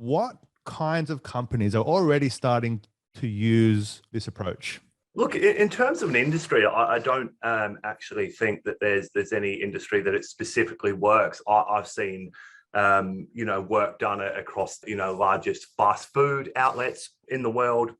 what kinds of companies are already starting to use this approach? Look, in terms of an industry, I don't actually think that there's any industry that it specifically works. I've seen, work done across, largest fast food outlets in the world,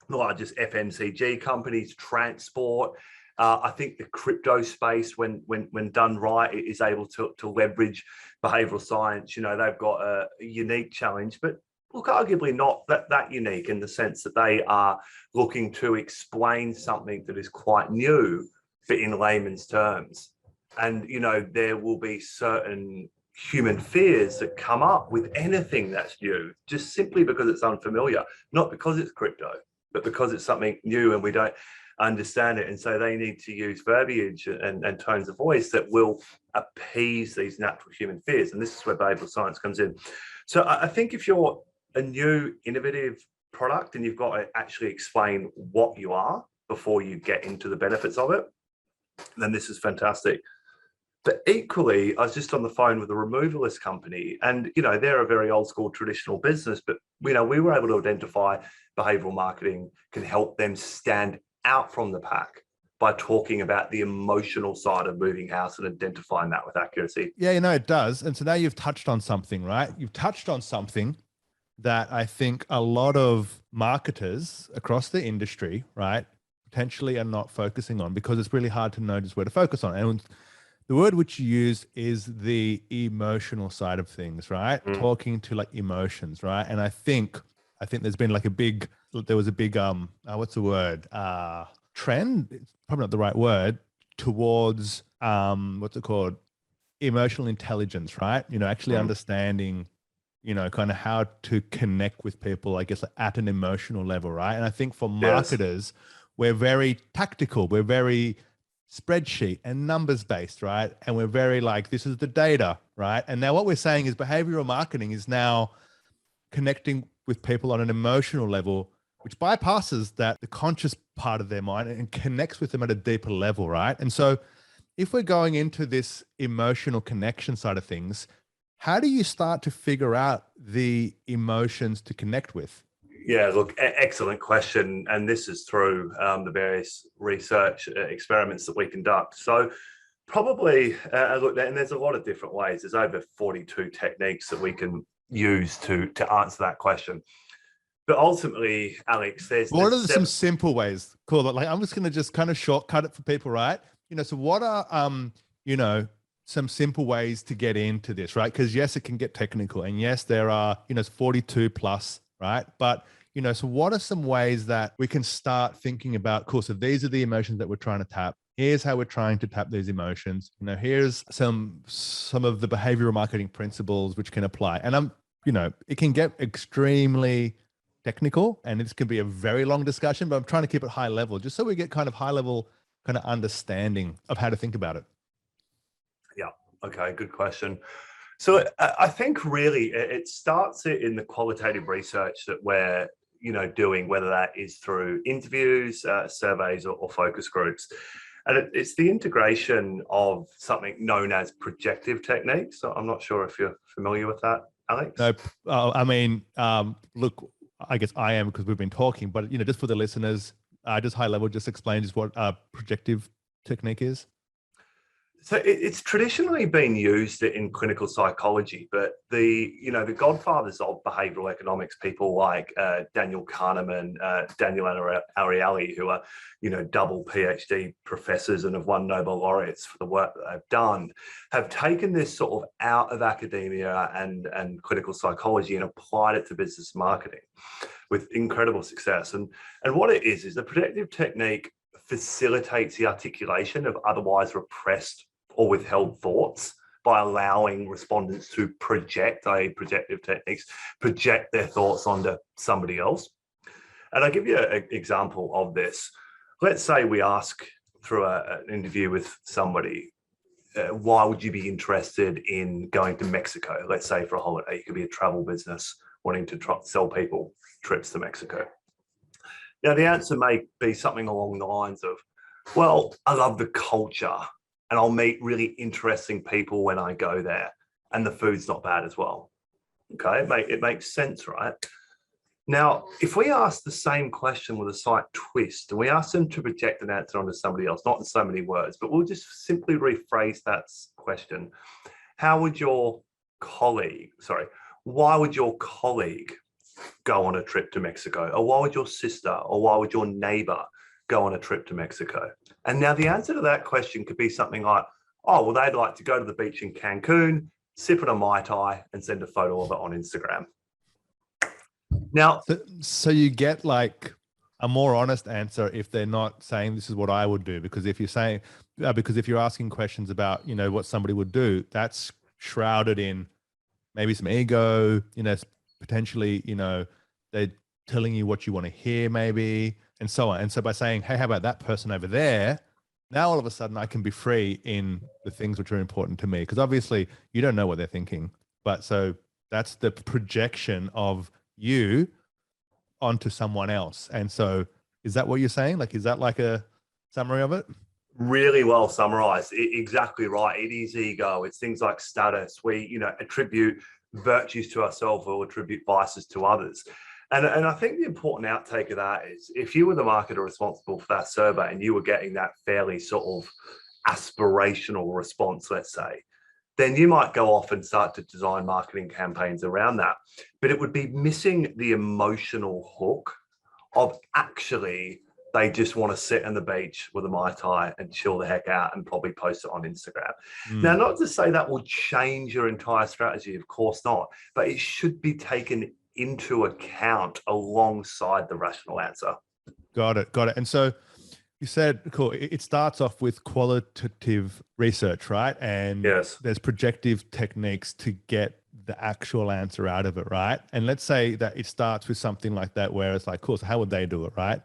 the largest FMCG companies, transport. I think the crypto space, when done right, is able to leverage behavioral science. They've got a unique challenge, but look, arguably not that unique in the sense that they are looking to explain something that is quite new, but in layman's terms. And, there will be certain human fears that come up with anything that's new, just simply because it's unfamiliar, not because it's crypto, but because it's something new and we don't understand it. And so they need to use verbiage and tones of voice that will appease these natural human fears. And this is where behavioral science comes in. So I think if you're a new innovative product and you've got to actually explain what you are before you get into the benefits of it, then this is fantastic. But equally, I was just on the phone with a removalist company, and they're a very old school traditional business, but we were able to identify behavioral marketing can help them stand out from the pack by talking about the emotional side of moving house and identifying that with accuracy. Yeah, it does. And so now you've touched on something, right? You've touched on something that I think a lot of marketers across the industry, right, potentially are not focusing on because it's really hard to know just where to focus on. And the word which you use is the emotional side of things, right? Talking to like emotions, right? And I think there's been like there was a big what's the word? Trend, it's probably not the right word, towards what's it called? Emotional intelligence, right? Actually understanding, kind of how to connect with people, I guess, at an emotional level, right? And I think for marketers, we're very tactical, we're very spreadsheet and numbers based, right? And we're very like, this is the data, right? And now what we're saying is behavioral marketing is now connecting with people on an emotional level, which bypasses the conscious part of their mind and connects with them at a deeper level, right? And so if we're going into this emotional connection side of things, how do you start to figure out the emotions to connect with? Yeah, look, excellent question. And this is through the various research experiments that we conduct. So probably, look, and there's a lot of different ways. There's over 42 techniques that we can use to answer that question. But ultimately, Alex, what are some simple ways? Cool. Like I'm just going to just kind of shortcut it for people, right? So what are, some simple ways to get into this, right? Because yes, it can get technical, and yes, there are, 42 plus, right? But, so what are some ways that we can start thinking about, cool, so these are the emotions that we're trying to tap. Here's how we're trying to tap these emotions. Here's some of the behavioral marketing principles which can apply. And it can get extremely technical and this can be a very long discussion, but I'm trying to keep it high level just so we get kind of high level kind of understanding of how to think about it. Yeah. Okay. Good question. So I think really it starts in the qualitative research that we're, doing, whether that is through interviews, surveys or focus groups. And it's the integration of something known as projective techniques. So I'm not sure if you're familiar with that, Alex. No, look, I guess I am because we've been talking, but just for the listeners, just high level, just explain just what projective technique is. So it's traditionally been used in clinical psychology, but the godfathers of behavioral economics, people like Daniel Kahneman, Daniel Ariely, who are double PhD professors and have won Nobel laureates for the work that they've done, have taken this sort of out of academia and clinical psychology and applied it to business marketing with incredible success. And what it is the projective technique facilitates the articulation of otherwise repressed or withheld thoughts by allowing respondents to project, i.e. projective techniques, project their thoughts onto somebody else. And I'll give you an example of this. Let's say we ask through an interview with somebody, why would you be interested in going to Mexico? Let's say for a holiday. It could be a travel business wanting to sell people trips to Mexico. Now, the answer may be something along the lines of, well, I love the culture and I'll meet really interesting people when I go there. And the food's not bad as well. Okay, it makes sense, right? Now, if we ask the same question with a slight twist and we ask them to project an answer onto somebody else, not in so many words, but we'll just simply rephrase that question. How would your colleague, sorry, why would your colleague go on a trip to Mexico? Or why would your sister or why would your neighbor go on a trip to Mexico? And now the answer to that question could be something like, oh, well, they'd like to go to the beach in Cancun, sip on a Mai Tai and send a photo of it on Instagram. Now, so you get like a more honest answer if they're not saying this is what I would do, because if you're saying, because if you're asking questions about, you know, what somebody would do, that's shrouded in maybe some ego, you know, potentially, you know, they're telling you what you want to hear maybe, and so on. And so by saying, hey, how about that person over there? Now all of a sudden I can be free in the things which are important to me, because obviously you don't know what they're thinking. But so that's the projection of you onto someone else. And so is that what you're saying? Like, is that like a summary of it? Really well summarized. Exactly right. It is ego. It's things like status. We, you know, attribute virtues to ourselves or attribute vices to others. And I think the important outtake of that is if you were the marketer responsible for that survey and you were getting that fairly sort of aspirational response, let's say, then you might go off and start to design marketing campaigns around that. But it would be missing the emotional hook of actually they just want to sit on the beach with a Mai Tai and chill the heck out and probably post it on Instagram. Now, not to say that will change your entire strategy, of course not, but it should be taken into account alongside the rational answer. Got it. And so you said, cool, it starts off with qualitative research, right? And yes, there's projective techniques to get the actual answer out of it, right? And let's say that it starts with something like that, where it's like, cool, so how would they do it, right?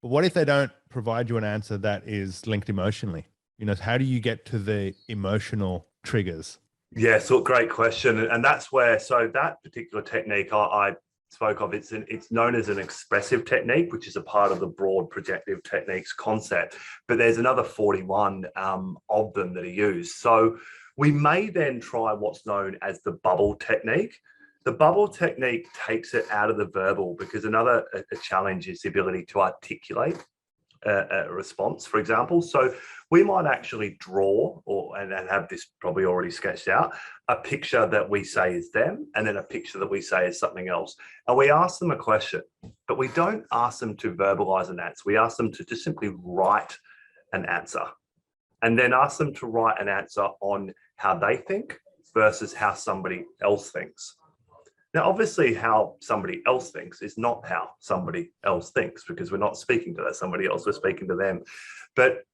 But what if they don't provide you an answer that is linked emotionally? You know, how do you get to the emotional triggers? Yeah, so great question. And that's where, so that particular technique I spoke of, it's known as an expressive technique, which is a part of the broad projective techniques concept. But there's another 41 of them that are used. So we may then try what's known as the bubble technique. The bubble technique takes it out of the verbal, because another a challenge is the ability to articulate a response, for example. So we might actually draw and have this probably already sketched out, a picture that we say is them, and then a picture that we say is something else. And we ask them a question, but we don't ask them to verbalize an answer. We ask them to just simply write an answer, and then ask them to write an answer on how they think versus how somebody else thinks. Now, obviously, how somebody else thinks is not how somebody else thinks, because we're not speaking to that somebody else, we're speaking to them. But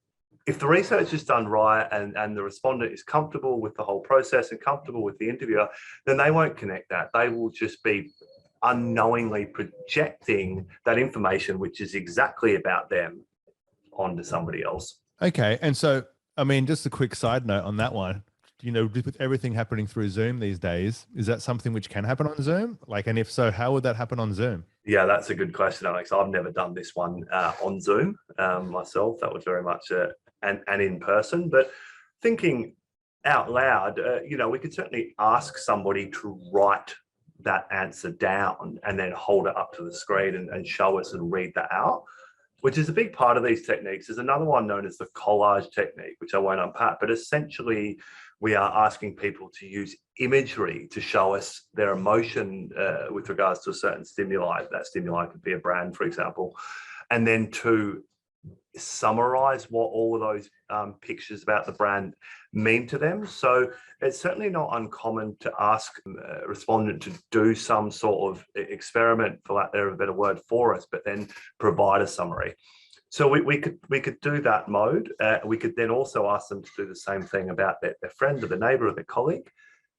if the research is done right and the respondent is comfortable with the whole process and comfortable with the interviewer, then they won't connect that. They will just be unknowingly projecting that information, which is exactly about them, onto somebody else. Okay. And so, I mean, just a quick side note on that one. You know, with everything happening through Zoom these days, is that something which can happen on Zoom? Like, and if so, how would that happen on Zoom? Yeah, that's a good question, Alex. I've never done this one on Zoom myself. That was very much an in person. But thinking out loud, you know, we could certainly ask somebody to write that answer down and then hold it up to the screen and show us and read that out, which is a big part of these techniques. There's another one known as the collage technique, which I won't unpack, but essentially we are asking people to use imagery to show us their emotion with regards to a certain stimuli. That stimuli could be a brand, for example, and then to summarize what all of those pictures about the brand mean to them. So it's certainly not uncommon to ask a respondent to do some sort of experiment, for lack of a better word, for us, but then provide a summary. So we could do that mode. We could then also ask them to do the same thing about their friend or their neighbor or their colleague.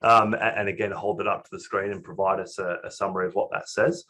And again, hold it up to the screen and provide us a summary of what that says.